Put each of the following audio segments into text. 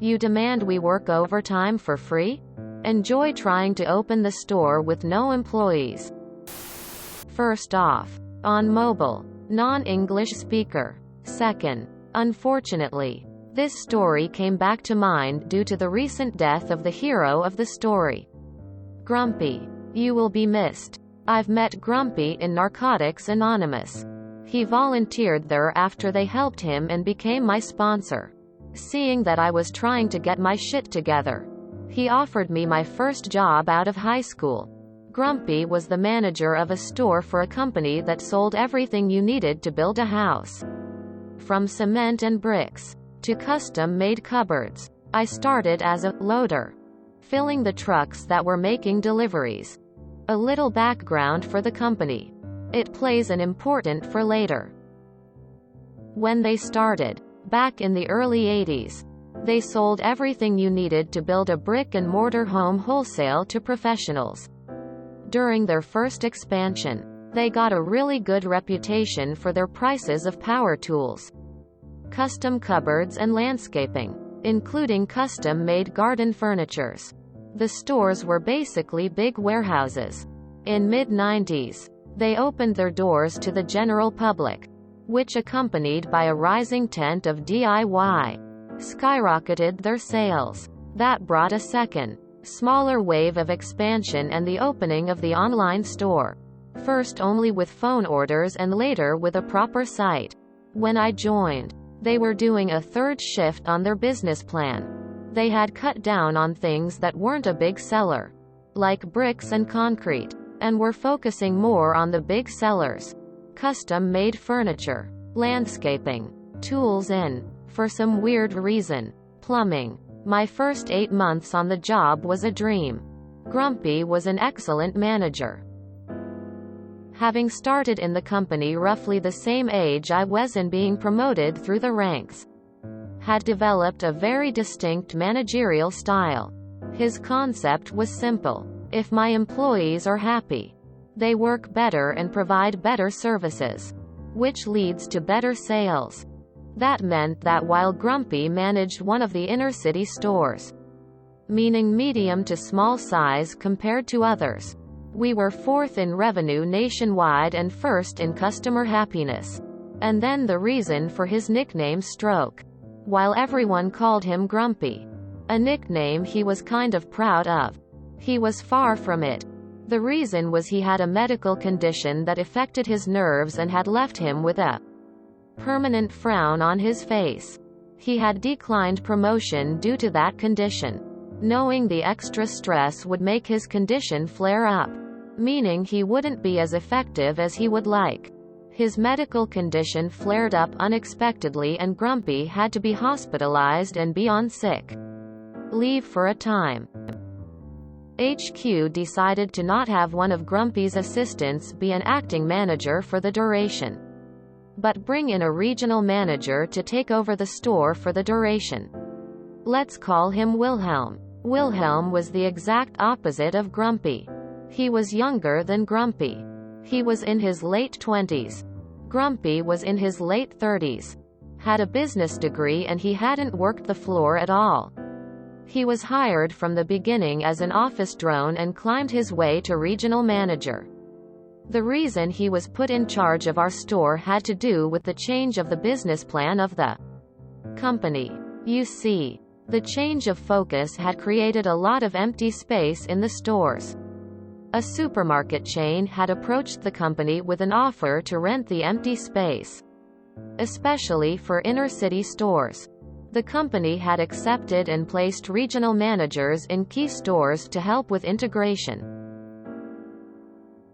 You demand we work overtime for free? Enjoy trying to open the store with no employees. First off, on mobile, non-English speaker. Second, unfortunately, this story came back to mind due to the recent death of the hero of the story. Grumpy. You will be missed. I've met Grumpy in Narcotics Anonymous. He volunteered there after they helped him and became my sponsor. Seeing that I was trying to get my shit together, he offered me my first job out of high school. Grumpy was the manager of a store for a company that sold everything you needed to build a house. From cement and bricks to custom-made cupboards. I started as a loader, filling the trucks that were making deliveries. A little background for the company. It plays an important for later. When they started, back in the early 80s, they sold everything you needed to build a brick-and-mortar home wholesale to professionals. During their first expansion, they got a really good reputation for their prices of power tools, custom cupboards and landscaping, including custom-made garden furnitures. The stores were basically big warehouses. In mid-90s, they opened their doors to the general public, which, accompanied by a rising tent of DIY, skyrocketed their sales. That brought a second, smaller wave of expansion and the opening of the online store. First only with phone orders and later with a proper site. When I joined, they were doing a third shift on their business plan. They had cut down on things that weren't a big seller, like bricks and concrete, and were focusing more on the big sellers: custom-made furniture, landscaping, tools and, for some weird reason, plumbing. My first 8 months on the job was a dream. Grumpy was an excellent manager. Having started in the company roughly the same age I was and being promoted through the ranks, had developed a very distinct managerial style. His concept was simple. If my employees are happy, they work better and provide better services, which leads to better sales. That meant that while Grumpy managed one of the inner-city stores, meaning medium to small size compared to others, we were fourth in revenue nationwide and first in customer happiness. And then the reason for his nickname Stroke. While everyone called him Grumpy, a nickname he was kind of proud of, he was far from it. The reason was he had a medical condition that affected his nerves and had left him with a permanent frown on his face. He had declined promotion due to that condition, knowing the extra stress would make his condition flare up, meaning he wouldn't be as effective as he would like. His medical condition flared up unexpectedly and Grumpy had to be hospitalized and be on sick leave for a time. HQ decided to not have one of Grumpy's assistants be an acting manager for the duration, but bring in a regional manager to take over the store for the duration. Let's call him Wilhelm. Wilhelm was the exact opposite of Grumpy. He was younger than Grumpy. He was in his late 20s. Grumpy was in his late 30s. Had a business degree and he hadn't worked the floor at all. He was hired from the beginning as an office drone and climbed his way to regional manager. The reason he was put in charge of our store had to do with the change of the business plan of the company. You see, the change of focus had created a lot of empty space in the stores. A supermarket chain had approached the company with an offer to rent the empty space, especially for inner-city stores. The company had accepted and placed regional managers in key stores to help with integration.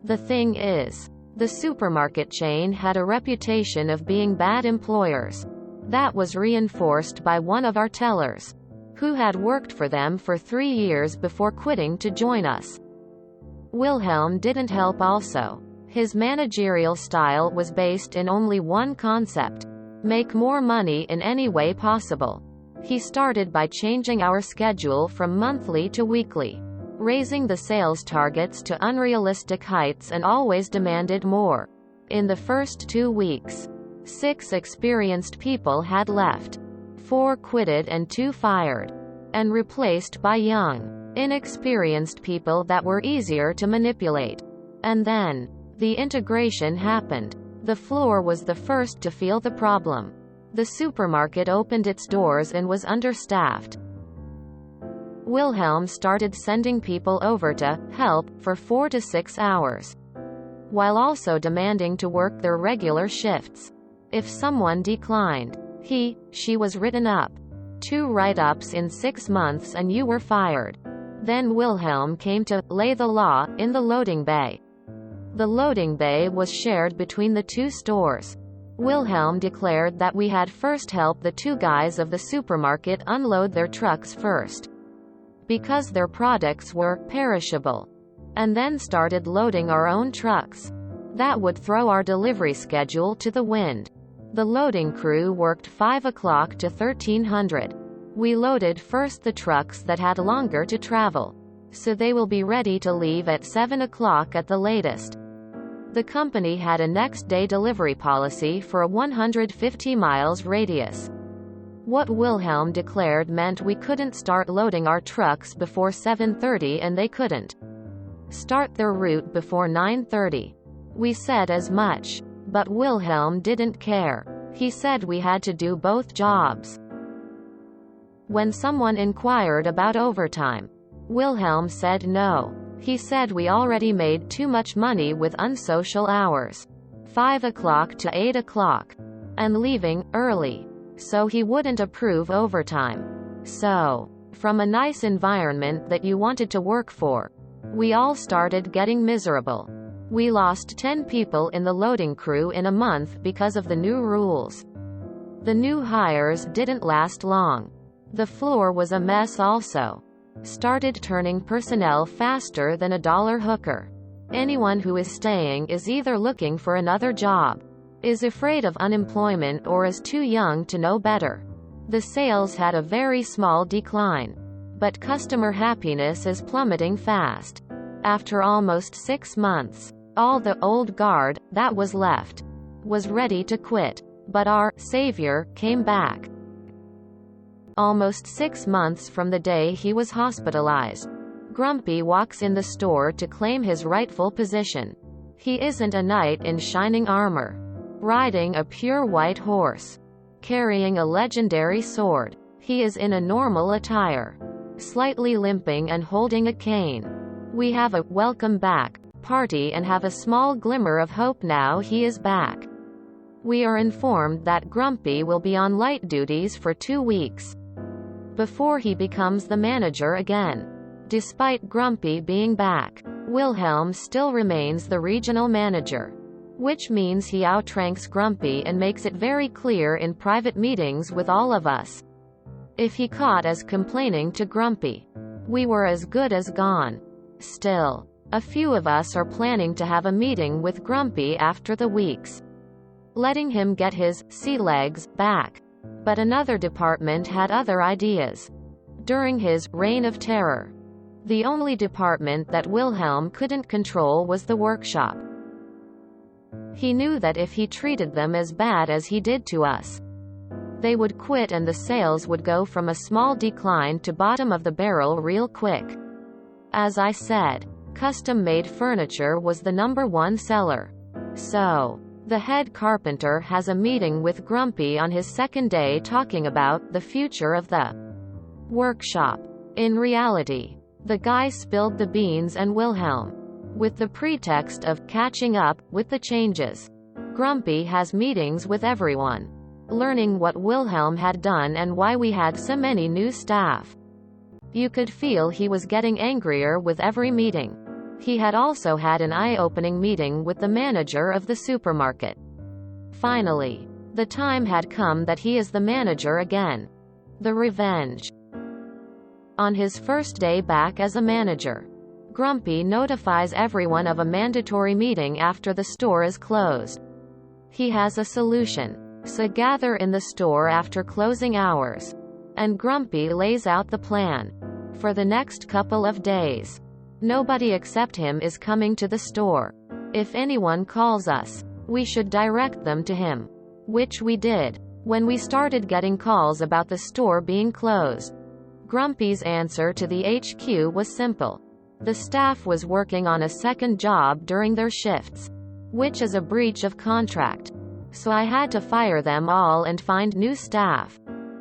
The thing is, the supermarket chain had a reputation of being bad employers. That was reinforced by one of our tellers, who had worked for them for 3 years before quitting to join us. Wilhelm didn't help also. His managerial style was based in only one concept: make more money in any way possible. He started by changing our schedule from monthly to weekly, raising the sales targets to unrealistic heights, and always demanded more. In the first 2 weeks, 6 experienced people had left. 4 quitted and 2 fired, and replaced by young, inexperienced people that were easier to manipulate. And then, the integration happened. The floor was the first to feel the problem. The supermarket opened its doors and was understaffed. Wilhelm started sending people over to help for 4 to 6 hours, while also demanding to work their regular shifts. If someone declined, she was written up. 2 write-ups in 6 months and you were fired. Then Wilhelm came to lay the law in the loading bay. The loading bay was shared between the 2 stores. Wilhelm declared that we had first helped the 2 guys of the supermarket unload their trucks first, because their products were perishable, and then started loading our own trucks. That would throw our delivery schedule to the wind. The loading crew worked 5 o'clock to 1300. We loaded first the trucks that had longer to travel, so they will be ready to leave at 7 o'clock at the latest. The company had a next-day delivery policy for a 150 miles radius. What Wilhelm declared meant we couldn't start loading our trucks before 7:30 and they couldn't start their route before 9:30. We said as much. But Wilhelm didn't care. He said we had to do both jobs. When someone inquired about overtime, Wilhelm said no. He said we already made too much money with unsocial hours, 5 o'clock to 8 o'clock, and leaving early. So he wouldn't approve overtime. So, from a nice environment that you wanted to work for, we all started getting miserable. We lost 10 people in the loading crew in a month because of the new rules. The new hires didn't last long. The floor was a mess also. Started turning personnel faster than a dollar hooker. Anyone who is staying is either looking for another job, is afraid of unemployment, or is too young to know better. The sales had a very small decline, but customer happiness is plummeting fast. After almost 6 months, all the old guard that was left was ready to quit, but our savior came back. Almost 6 months from the day he was hospitalized, Grumpy walks in the store to claim his rightful position. He isn't a knight in shining armor, riding a pure white horse, carrying a legendary sword. He is in a normal attire, slightly limping and holding a cane. We have a welcome back party and have a small glimmer of hope now he is back. We are informed that Grumpy will be on light duties for 2 weeks before he becomes the manager again. Despite Grumpy being back, Wilhelm still remains the regional manager, which means he outranks Grumpy and makes it very clear in private meetings with all of us. If he caught us complaining to Grumpy, we were as good as gone. Still, a few of us are planning to have a meeting with Grumpy after the weeks, letting him get his sea legs back. But another department had other ideas. During his reign of terror, the only department that Wilhelm couldn't control was the workshop. He knew that if he treated them as bad as he did to us, they would quit and the sales would go from a small decline to bottom of the barrel real quick. As I said, custom-made furniture was the #1 seller. So, the head carpenter has a meeting with Grumpy on his second day talking about the future of the workshop. In reality, the guy spilled the beans and Wilhelm, with the pretext of catching up with the changes. Grumpy has meetings with everyone, learning what Wilhelm had done and why we had so many new staff. You could feel he was getting angrier with every meeting. He had also had an eye-opening meeting with the manager of the supermarket. Finally, the time had come that he is the manager again. The revenge. On his first day back as a manager, Grumpy notifies everyone of a mandatory meeting after the store is closed. He has a solution, so gather in the store after closing hours, and Grumpy lays out the plan. For the next couple of days, nobody except him is coming to the store. If anyone calls us, we should direct them to him, which we did. when we started getting calls about the store being closed. Grumpy's answer to the HQ was simple. The staff was working on a second job during their shifts, which is a breach of contract. So I had to fire them all and find new staff.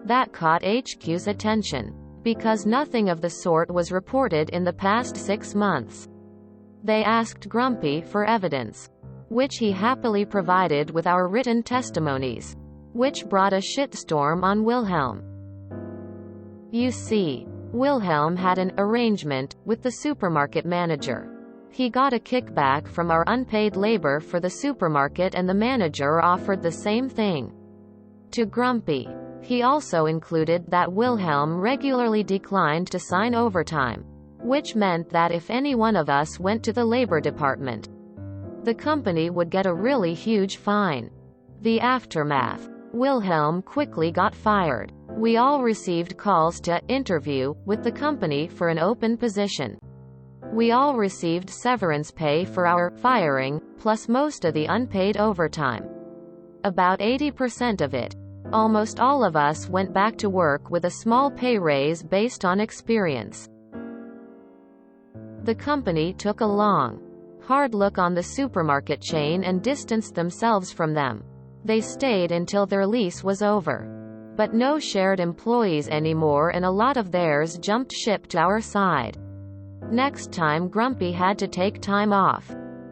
That caught HQ's attention, because nothing of the sort was reported in the past 6 months. They asked Grumpy for evidence, which he happily provided with our written testimonies, which brought a shitstorm on Wilhelm. You see, Wilhelm had an arrangement with the supermarket manager. He got a kickback from our unpaid labor for the supermarket, and the manager offered the same thing to Grumpy. He also included that Wilhelm regularly declined to sign overtime, which meant that if any one of us went to the labor department, the company would get a really huge fine. The aftermath: Wilhelm quickly got fired. We all received calls to interview with the company for an open position. We all received severance pay for our firing, plus most of the unpaid overtime. About 80% of it. Almost all of us went back to work with a small pay raise based on experience. The company took a long, hard look on the supermarket chain and distanced themselves from them. They stayed until their lease was over. But no shared employees anymore, and a lot of theirs jumped ship to our side. Next time Grumpy had to take time off,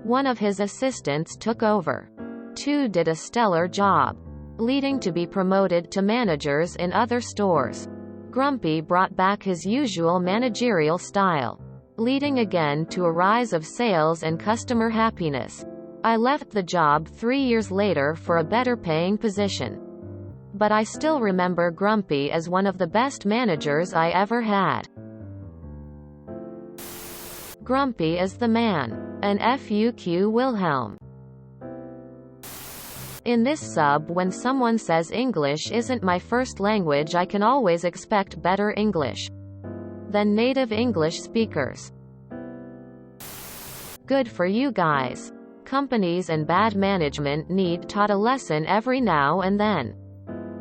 one of his assistants took over. 2 did a stellar job, leading to be promoted to managers in other stores. Grumpy brought back his usual managerial style, leading again to a rise of sales and customer happiness. I left the job 3 years later for a better paying position. But I still remember Grumpy as one of the best managers I ever had. Grumpy is the man. An FUQ Wilhelm. In this sub, when someone says English isn't my first language, I can always expect better English than native English speakers. Good for you guys. Companies and bad management need taught a lesson every now and then.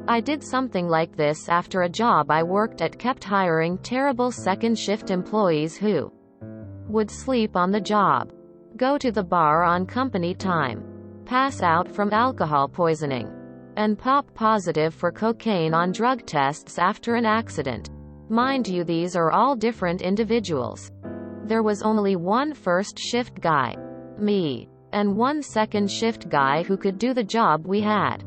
I did something like this after a job I worked at kept hiring terrible second shift employees who would sleep on the job, go to the bar on company time, pass out from alcohol poisoning, and pop positive for cocaine on drug tests after an accident. Mind you, these are all different individuals. There was only one first shift guy, me, and one second shift guy who could do the job we had.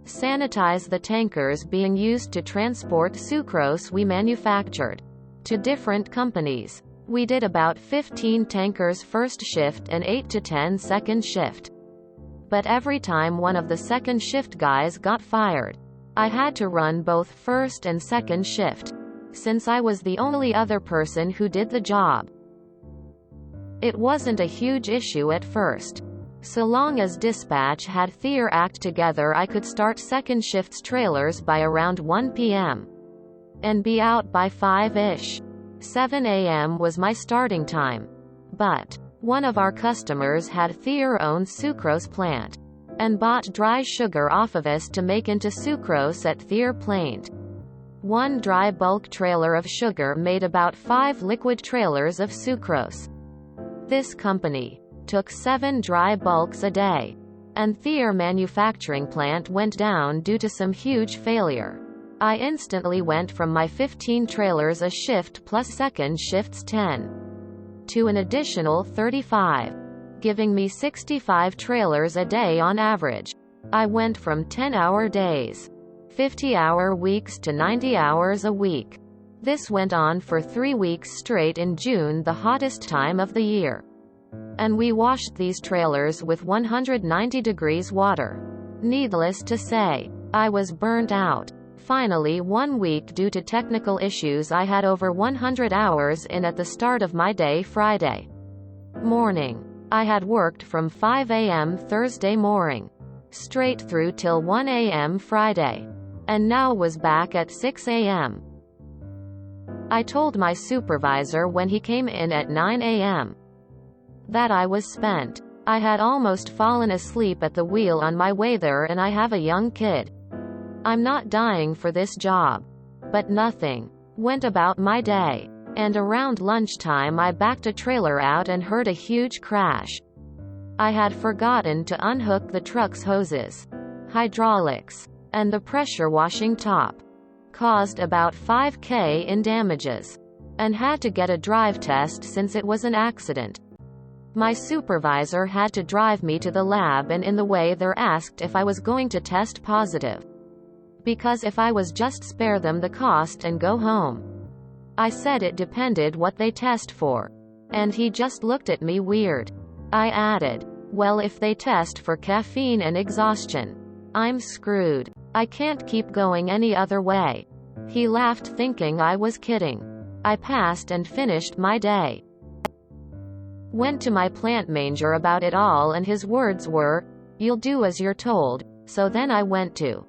Sanitize the tankers being used to transport sucrose we manufactured to different companies. We did about 15 tankers first shift and 8 to 10 second shift. But every time one of the second shift guys got fired, I had to run both first and second shift, since I was the only other person who did the job. It wasn't a huge issue at first. So long as dispatch had their act together, I could start second shift's trailers by around 1 p.m. and be out by 5-ish. 7 a.m. was my starting time. But one of our customers had their own sucrose plant and bought dry sugar off of us to make into sucrose at their plant. One dry bulk trailer of sugar made about 5 liquid trailers of sucrose. This company took 7 dry bulks a day, and their manufacturing plant went down due to some huge failure. I instantly went from my 15 trailers a shift plus second shift's 10 to an additional 35, giving me 65 trailers a day on average. I went from 10-hour days, 50-hour weeks to 90 hours a week. This went on for 3 weeks straight in June, the hottest time of the year. And we washed these trailers with 190 degrees water. Needless to say, I was burnt out. Finally, one week, due to technical issues, I had over 100 hours in at the start of my day Friday morning. I had worked from 5 a.m. Thursday morning straight through till 1 a.m. Friday, and now was back at 6 a.m. I told my supervisor when he came in at 9 a.m. that I was spent. I had almost fallen asleep at the wheel on my way there, and I have a young kid. I'm not dying for this job. But nothing. Went about my day. And around lunchtime I backed a trailer out and heard a huge crash. I had forgotten to unhook the truck's hoses, hydraulics, and the pressure washing top. Caused about $5,000 in damages. And had to get a drive test since it was an accident. My supervisor had to drive me to the lab, and in the way they're asked if I was going to test positive. Because if I was, just spare them the cost and go home. I said it depended what they test for. And he just looked at me weird. I added, well, if they test for caffeine and exhaustion, I'm screwed. I can't keep going any other way. He laughed, thinking I was kidding. I passed and finished my day. Went to my plant manager about it all, and his words were, "You'll do as you're told." So then I went to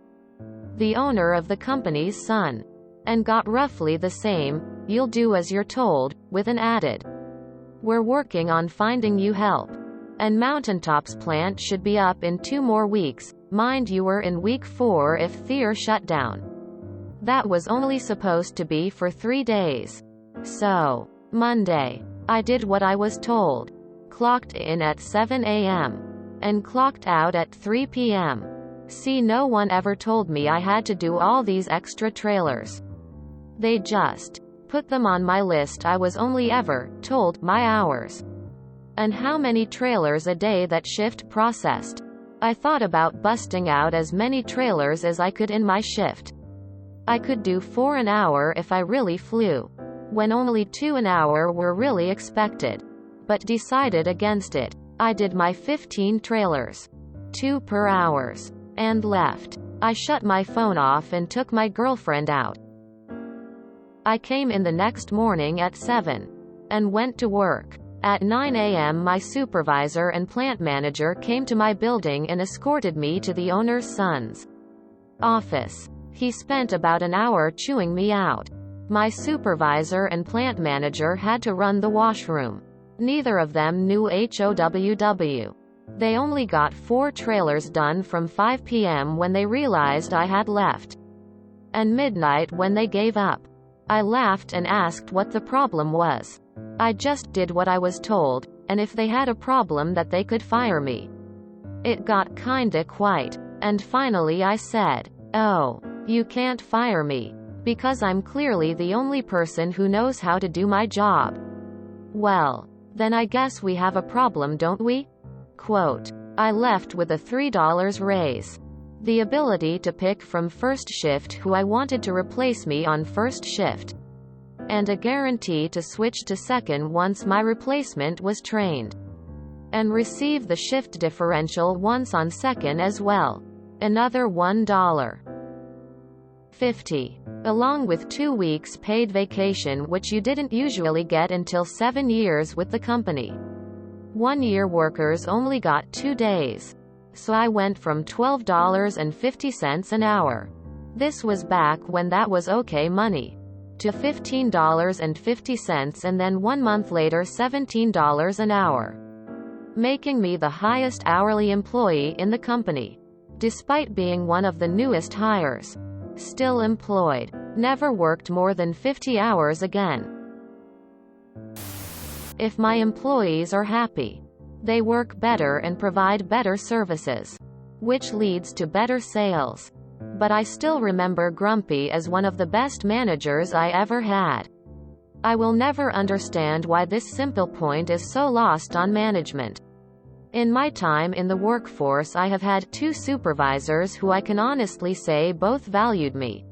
the owner of the company's son and got roughly the same, "You'll do as you're told," with an added, "We're working on finding you help. And Mountaintop's plant should be up in 2 more weeks. Mind you, we're in week 4 if Thier shut down." That was only supposed to be for 3 days. So, Monday, I did what I was told. Clocked in at 7 a.m. and clocked out at 3 p.m. See, no one ever told me I had to do all these extra trailers. They just put them on my list. I was only ever told my hours and how many trailers a day that shift processed. I thought about busting out as many trailers as I could in my shift. I could do 4 an hour if I really flew, when only 2 an hour were really expected. But decided against it. I did my 15 trailers, 2 per hours, and left. I shut my phone off and took my girlfriend out. I came in the next morning at 7 and went to work. At 9 a.m. my supervisor and plant manager came to my building and escorted me to the owner's son's office. He spent about an hour chewing me out. My supervisor and plant manager had to run the washroom. Neither of them knew HOWW. They only got 4 trailers done from 5 p.m. when they realized I had left, and midnight when they gave up. I laughed and asked what the problem was. I just did what I was told, and if they had a problem that they could fire me. It got kinda quiet, and finally I said, "Oh, you can't fire me, because I'm clearly the only person who knows how to do my job." "Well, then I guess we have a problem, don't we?" Quote. I left with a $3 raise, the ability to pick from first shift who I wanted to replace me on first shift, and a guarantee to switch to second once my replacement was trained, and receive the shift differential once on second as well. Another $1.50, along with 2 weeks paid vacation, which you didn't usually get until 7 years with the company. 1-year workers only got 2 days. So I went from $12.50 an hour. This was back when that was okay money, to $15.50, and then 1 month later $17 an hour, making me the highest hourly employee in the company. Despite being one of the newest hires. Still employed. Never worked more than 50 hours again. If my employees are happy, they work better and provide better services, which leads to better sales. But I still remember Grumpy as one of the best managers I ever had. I will never understand why this simple point is so lost on management. In my time in the workforce, I have had 2 supervisors who I can honestly say both valued me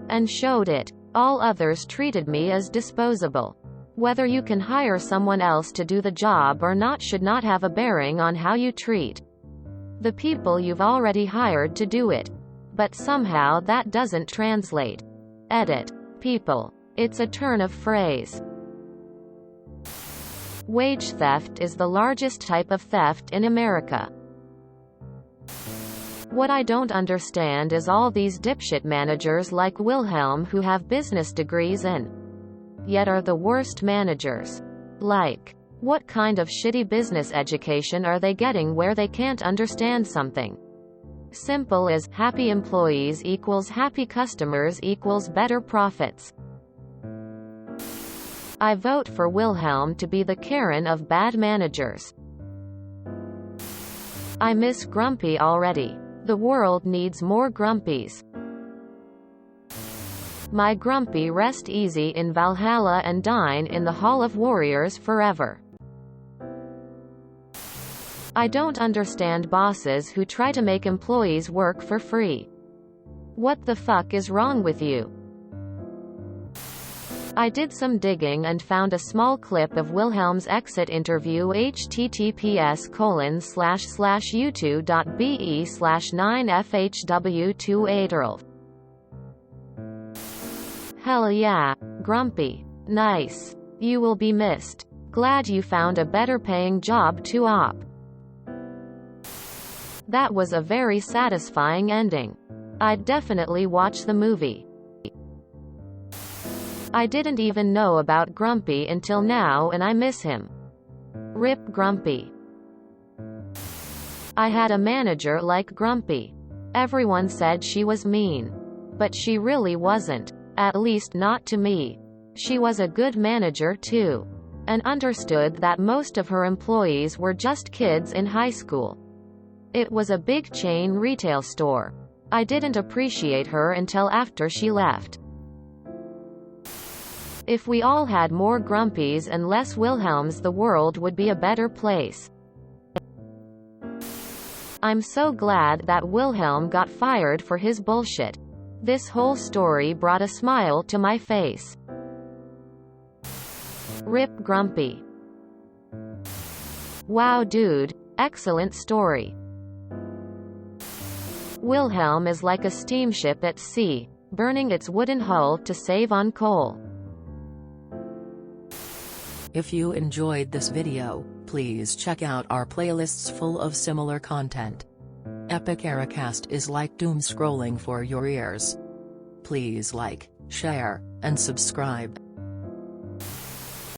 and showed it. All others treated me as disposable. Whether you can hire someone else to do the job or not should not have a bearing on how you treat the people you've already hired to do it. But somehow that doesn't translate. Edit. People. It's a turn of phrase. Wage theft is the largest type of theft in America. What I don't understand is all these dipshit managers like Wilhelm who have business degrees and yet are the worst managers. Like, what kind of shitty business education are they getting where they can't understand something? Simple as, happy employees equals happy customers equals better profits. I vote for Wilhelm to be the Karen of bad managers. I miss Grumpy already. The world needs more Grumpies. My Grumpy rest easy in Valhalla and dine in the Hall of Warriors forever. I don't understand bosses who try to make employees work for free. What the fuck is wrong with you? I did some digging and found a small clip of Wilhelm's exit interview https://youtube.be/9fhw28rl. Hell yeah, Grumpy. Nice. You will be missed. Glad you found a better paying job to op. That was a very satisfying ending. I'd definitely watch the movie. I didn't even know about Grumpy until now and I miss him. RIP Grumpy. I had a manager like Grumpy. Everyone said she was mean. But she really wasn't. At least not to me. She was a good manager too. And understood that most of her employees were just kids in high school. It was a big chain retail store. I didn't appreciate her until after she left. If we all had more Grumpies and less Wilhelms, the world would be a better place. I'm so glad that Wilhelm got fired for his bullshit. This whole story brought a smile to my face. RIP Grumpy. Wow dude, excellent story. Wilhelm is like a steamship at sea, burning its wooden hull to save on coal. If you enjoyed this video, please check out our playlists full of similar content. Epic Ericast is like doom scrolling for your ears. Please like, share, and subscribe.